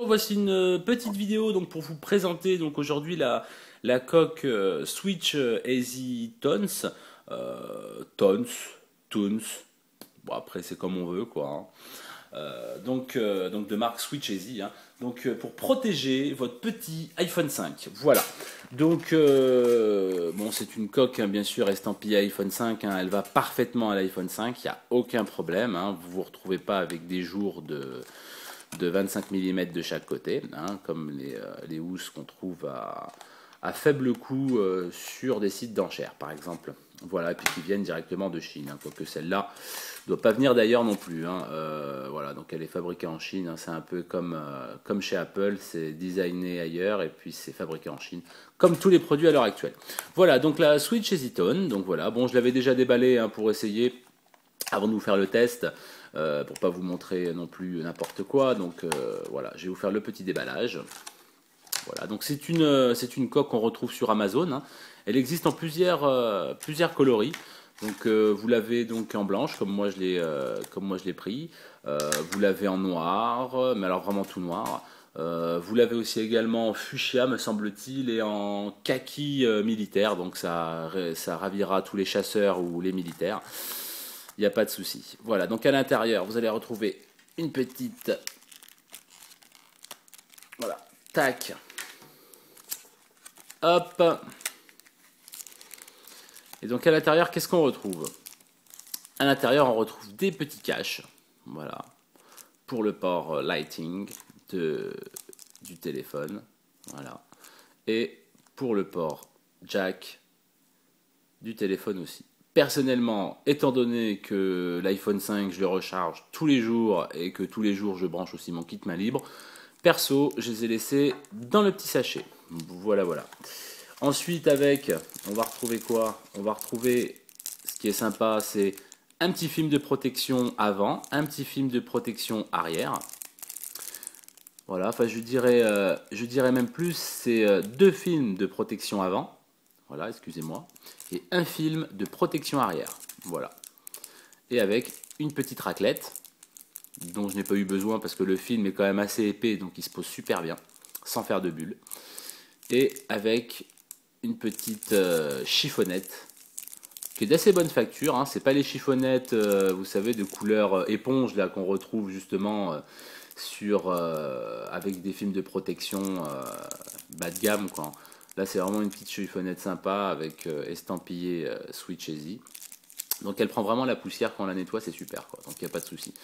Voici une petite vidéo donc pour vous présenter donc aujourd'hui la coque Switch Easy Tones, Tones, Toons. Bon après c'est comme on veut quoi, hein. Donc de marque Switch Easy, hein. Donc pour protéger votre petit iPhone 5. Voilà. Donc bon, c'est une coque, hein, bien sûr estampillée iPhone 5, hein. Elle va parfaitement à l'iPhone 5, il n'y a aucun problème, hein. Vous vous retrouvez pas avec des jours de 25 mm de chaque côté, hein, comme les housses qu'on trouve à faible coût sur des sites d'enchères, par exemple. Voilà, et puis qui viennent directement de Chine, hein, quoique celle-là ne doit pas venir d'ailleurs non plus, hein. Voilà, donc elle est fabriquée en Chine, hein, c'est un peu comme chez Apple, c'est designé ailleurs et puis c'est fabriqué en Chine, comme tous les produits à l'heure actuelle. Voilà, donc la Switch Hesiton, donc voilà, bon, je l'avais déjà déballé, hein, pour essayer avant de vous faire le test, pour pas vous montrer non plus n'importe quoi. Donc voilà, je vais vous faire le petit déballage. Voilà, donc c'est une coque qu'on retrouve sur Amazon, hein. Elle existe en plusieurs coloris. Donc vous l'avez donc en blanche comme moi je l'ai pris. Vous l'avez en noir, mais alors vraiment tout noir. Vous l'avez aussi également en fuchsia, me semble-t-il, et en kaki militaire. Donc ça ravira tous les chasseurs ou les militaires. Il n'y a pas de souci. Voilà, donc à l'intérieur, vous allez retrouver une petite... Voilà, tac. Hop. Et donc à l'intérieur, qu'est-ce qu'on retrouve? À l'intérieur, on retrouve des petits caches. Voilà, pour le port lighting du téléphone. Voilà. Et pour le port jack du téléphone aussi. Personnellement, étant donné que l'iPhone 5, je le recharge tous les jours et que tous les jours je branche aussi mon kit main libre, perso, je les ai laissés dans le petit sachet. Voilà, voilà. Ensuite, on va retrouver quoi? On va retrouver, ce qui est sympa, c'est un petit film de protection avant, un petit film de protection arrière. Voilà, enfin je dirais même plus, c'est deux films de protection avant. Voilà, excusez-moi. Et un film de protection arrière. Voilà. Et avec une petite raclette, dont je n'ai pas eu besoin parce que le film est quand même assez épais, donc il se pose super bien, sans faire de bulles. Et avec une petite chiffonnette, qui est d'assez bonne facture, hein. C'est pas les chiffonnettes, vous savez, de couleur éponge, là, qu'on retrouve justement avec des films de protection bas de gamme, quoi. Là, c'est vraiment une petite chiffonnette sympa avec estampillé Switch Easy. Donc elle prend vraiment la poussière quand on la nettoie, c'est super, quoi. Donc il n'y a pas de souci.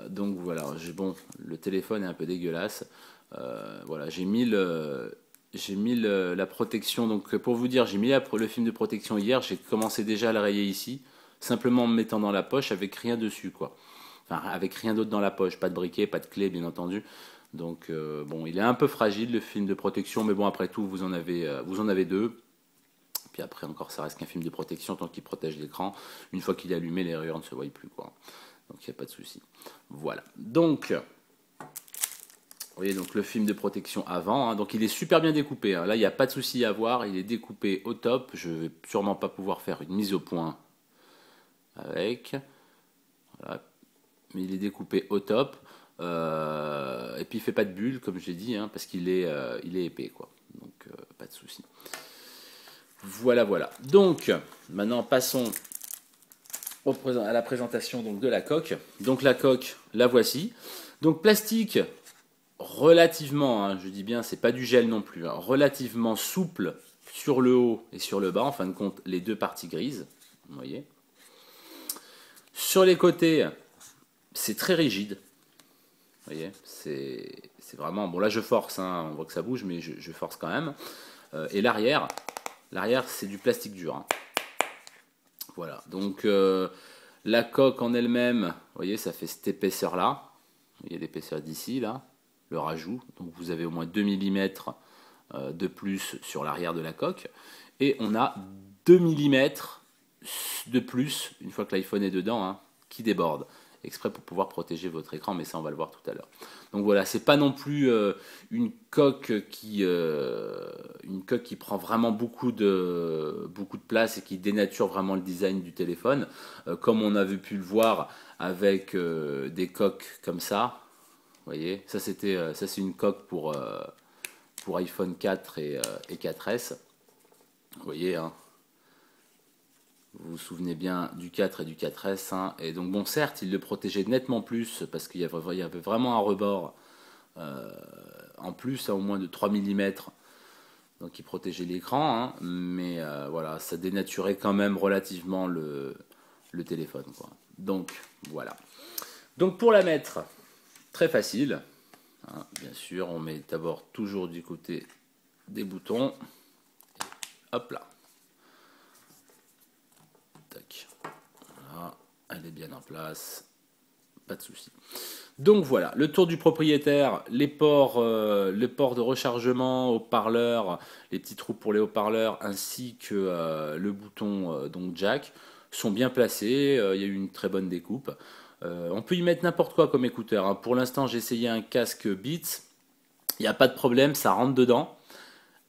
Donc voilà, bon, le téléphone est un peu dégueulasse. Voilà, j'ai mis la protection. Donc pour vous dire, j'ai mis le film de protection hier. J'ai commencé déjà à le rayer ici, simplement en me mettant dans la poche avec rien dessus, quoi. Enfin, avec rien d'autre dans la poche, pas de briquet, pas de clé, bien entendu. Donc bon, il est un peu fragile le film de protection, mais bon, après tout, vous en avez deux. Puis après encore, ça reste qu'un film de protection tant qu'il protège l'écran. Une fois qu'il est allumé, les rayures ne se voient plus, quoi. Donc il n'y a pas de souci. Voilà. Donc, vous voyez, donc le film de protection avant, hein. Donc il est super bien découpé, hein. Là, il n'y a pas de souci à voir. Il est découpé au top. Je vais sûrement pas pouvoir faire une mise au point avec. Voilà. Mais il est découpé au top. Et puis il fait pas de bulles, comme j'ai dit, hein, parce il est épais, quoi. Donc pas de souci. Voilà, voilà. Donc maintenant passons à la présentation donc de la coque. Donc la coque, la voici. Donc plastique relativement, hein, je dis bien, c'est pas du gel non plus, hein, relativement souple sur le haut et sur le bas. En fin de compte, les deux parties grises. Vous voyez. Sur les côtés, c'est très rigide. Vous voyez, c'est vraiment... Bon, là, je force, hein, on voit que ça bouge, mais je force quand même. Et l'arrière, c'est du plastique dur, hein. Voilà, donc la coque en elle-même, vous voyez, ça fait cette épaisseur-là. Il y a l'épaisseur d'ici, là, le rajout. Donc vous avez au moins 2 mm de plus sur l'arrière de la coque. Et on a 2 mm de plus, une fois que l'iPhone est dedans, hein, qui déborde, exprès pour pouvoir protéger votre écran, mais ça on va le voir tout à l'heure. Donc voilà, c'est pas non plus une coque qui prend vraiment beaucoup de place et qui dénature vraiment le design du téléphone, comme on avait pu le voir avec des coques comme ça. voyez, ça c'est une coque pour iPhone 4 et 4S. Vous voyez, hein, vous vous souvenez bien du 4 et du 4S. Hein, et donc bon, certes, il le protégeait nettement plus parce qu'il y avait vraiment un rebord en plus, à au moins de 3 mm. Donc il protégeait l'écran, hein, mais voilà, ça dénaturait quand même relativement le téléphone, quoi. Donc voilà. Donc pour la mettre, très facile. Hein, bien sûr, on met d'abord toujours du côté des boutons. Hop là. Tac. Voilà, elle est bien en place. Pas de souci. Donc voilà, le tour du propriétaire, les ports de rechargement, haut-parleurs, les petits trous pour les haut-parleurs, ainsi que le bouton donc jack, sont bien placés. Il y a eu une très bonne découpe. On peut y mettre n'importe quoi comme écouteur. Hein. Pour l'instant, j'ai essayé un casque Beats. Il n'y a pas de problème, ça rentre dedans.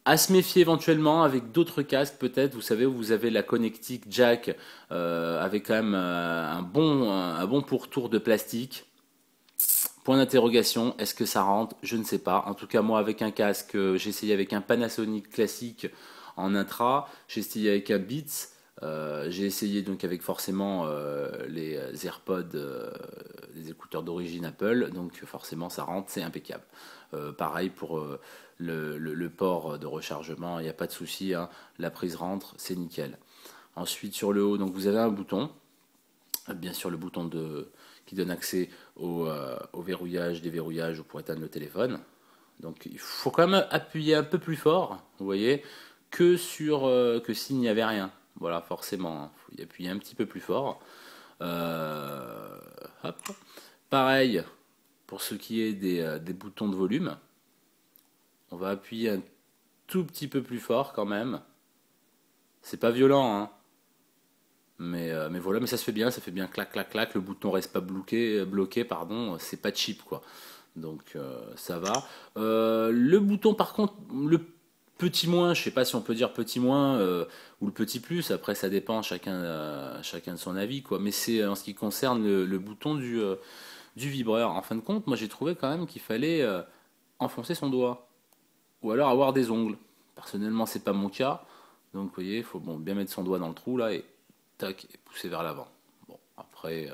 À se méfier éventuellement avec d'autres casques peut-être, vous savez, où vous avez la connectique jack avec quand même un bon pourtour de plastique. Point d'interrogation, est-ce que ça rentre? Je ne sais pas. En tout cas, moi, avec un casque, j'ai essayé avec un Panasonic classique en intra, j'ai essayé avec un Beats, j'ai essayé donc avec forcément les AirPods, les écouteurs d'origine Apple, donc forcément ça rentre, c'est impeccable. Pareil pour le port de rechargement, il n'y a pas de souci, hein, la prise rentre, c'est nickel. Ensuite sur le haut, donc vous avez un bouton, bien sûr le bouton qui donne accès au verrouillage, déverrouillage ou pour éteindre le téléphone. Donc il faut quand même appuyer un peu plus fort, vous voyez, que s'il n'y avait rien. Voilà, forcément, il faut y appuyer un petit peu plus fort. Hop. Pareil pour ce qui est des boutons de volume. On va appuyer un tout petit peu plus fort quand même. C'est pas violent, hein. Mais voilà, mais ça se fait bien clac clac clac, le bouton reste pas bloqué pardon, c'est pas cheap quoi. Donc ça va. Le bouton par contre, le petit moins, je sais pas si on peut dire petit moins ou le petit plus, après ça dépend chacun de son avis quoi. Mais c'est en ce qui concerne le bouton du vibreur. En fin de compte, moi j'ai trouvé quand même qu'il fallait enfoncer son doigt ou alors avoir des ongles. Personnellement, c'est pas mon cas. Donc vous voyez, il faut bien mettre son doigt dans le trou là et tac, et pousser vers l'avant. Bon, après,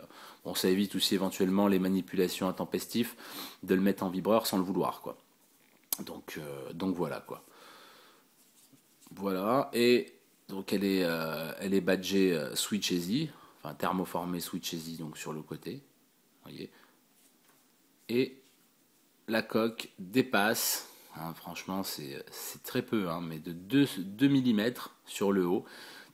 ça évite aussi éventuellement les manipulations intempestives de le mettre en vibreur sans le vouloir, quoi. Donc voilà, quoi. Voilà, et donc elle est badgée Switch Easy, enfin thermoformée Switch Easy, donc sur le côté, voyez. Et la coque dépasse, hein, franchement c'est très peu, hein, mais de 2 mm sur le haut.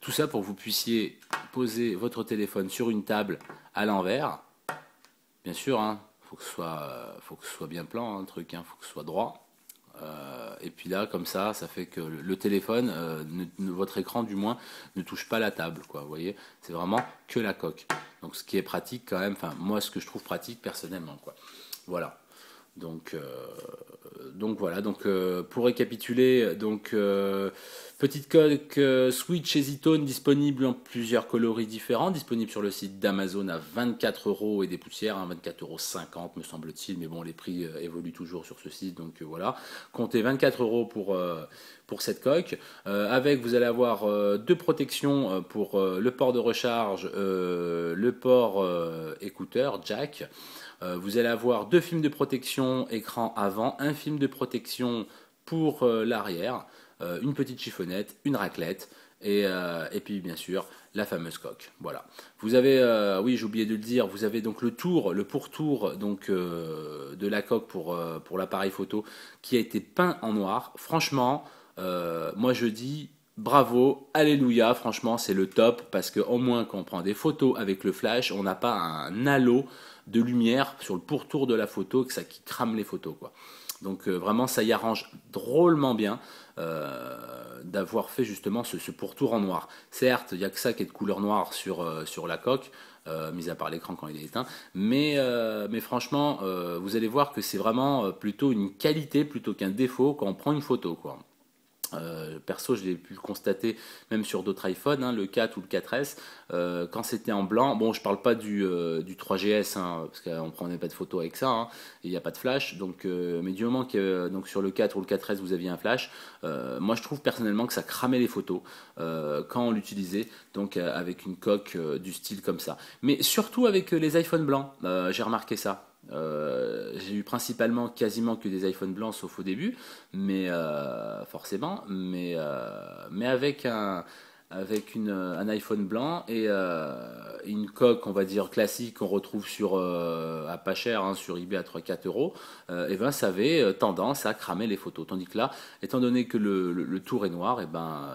Tout ça pour que vous puissiez poser votre téléphone sur une table à l'envers. Bien sûr, hein, faut que ce soit bien plan, un truc, hein, faut que ce soit droit. Et puis là, comme ça fait que le téléphone, votre écran du moins, ne touche pas la table, quoi. Vous voyez, c'est vraiment que la coque. Donc, ce qui est pratique quand même. Enfin, moi, ce que je trouve pratique personnellement, quoi. Voilà. Donc voilà. Donc pour récapituler, petite coque Switch EasyTone disponible en plusieurs coloris différents, disponible sur le site d'Amazon à 24 € et des poussières, hein, 24,50 € me semble-t-il, mais bon les prix évoluent toujours sur ce site, donc voilà. Comptez 24 € pour cette coque. Avec vous allez avoir deux protections pour le port de recharge, le port écouteur jack. Vous allez avoir deux films de protection écran avant, un film de protection pour l'arrière, une petite chiffonnette, une raclette et puis bien sûr la fameuse coque. Voilà. Vous avez, oui j'ai oublié de le dire, vous avez donc le pourtour donc de la coque pour l'appareil photo qui a été peint en noir. Franchement, moi je dis bravo, alléluia, franchement c'est le top parce qu'au moins quand on prend des photos avec le flash, on n'a pas un halo de lumière sur le pourtour de la photo qui crame les photos quoi. Donc vraiment ça y arrange drôlement bien d'avoir fait justement ce pourtour en noir. Certes il n'y a que ça qui est de couleur noire sur la coque, mis à part l'écran quand il est éteint, mais franchement vous allez voir que c'est vraiment plutôt une qualité plutôt qu'un défaut quand on prend une photo quoi. Perso, je l'ai pu le constater même sur d'autres iPhones, hein, le 4 ou le 4S, quand c'était en blanc. Bon, je parle pas du 3GS, hein, parce qu'on ne prenait pas de photos avec ça, hein, et il n'y a pas de flash. Donc, mais du moment que donc sur le 4 ou le 4S vous aviez un flash, moi je trouve personnellement que ça cramait les photos quand on l'utilisait, donc avec une coque du style comme ça. Mais surtout avec les iPhones blancs, j'ai remarqué ça. J'ai eu principalement quasiment que des iPhones blancs sauf au début, mais forcément, mais avec un iPhone blanc et une coque, on va dire classique qu'on retrouve à pas cher, hein, sur eBay à 3-4 euros, et ben ça avait tendance à cramer les photos. Tandis que là, étant donné que le tour est noir, et ben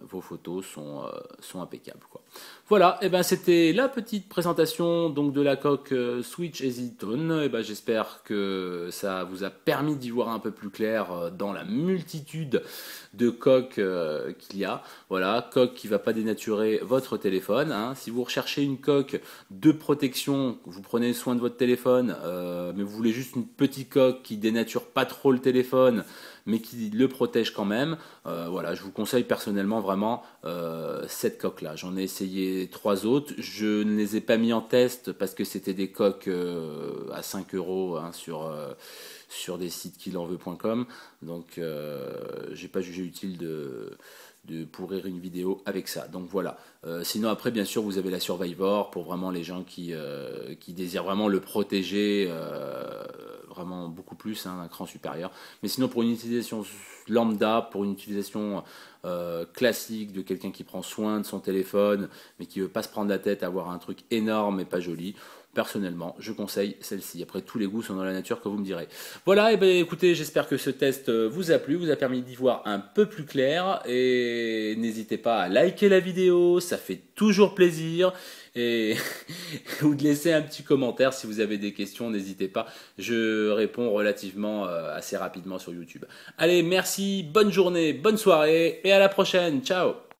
vos photos sont impeccables, quoi. Voilà, et ben c'était la petite présentation donc de la coque Switch EasyTone. Et ben j'espère que ça vous a permis d'y voir un peu plus clair dans la multitude de coques qu'il y a. Voilà, coque qui va pas dénaturer votre téléphone, hein. Si vous recherchez une coque de protection, vous prenez soin de votre téléphone, mais vous voulez juste une petite coque qui dénature pas trop le téléphone, mais qui le protège quand même, voilà, je vous conseille personnellement vraiment cette coque-là. J'en ai essayé 3 autres, je ne les ai pas mis en test parce que c'était des coques à 5 euros, hein, sur des sites kilenveut.com, donc j'ai pas jugé utile de pourrir une vidéo avec ça. Donc voilà. Sinon après bien sûr vous avez la Survivor pour vraiment les gens qui désirent vraiment le protéger vraiment beaucoup plus, hein, un cran supérieur. Mais sinon pour une utilisation lambda, pour une utilisation classique de quelqu'un qui prend soin de son téléphone mais qui veut pas se prendre la tête à avoir un truc énorme et pas joli, personnellement, je conseille celle-ci. Après, tous les goûts sont dans la nature, que vous me direz. Voilà, et ben écoutez, j'espère que ce test vous a plu, vous a permis d'y voir un peu plus clair. Et n'hésitez pas à liker la vidéo, ça fait toujours plaisir. Et ou de laisser un petit commentaire si vous avez des questions, n'hésitez pas. Je réponds relativement assez rapidement sur YouTube. Allez, merci, bonne journée, bonne soirée et à la prochaine. Ciao!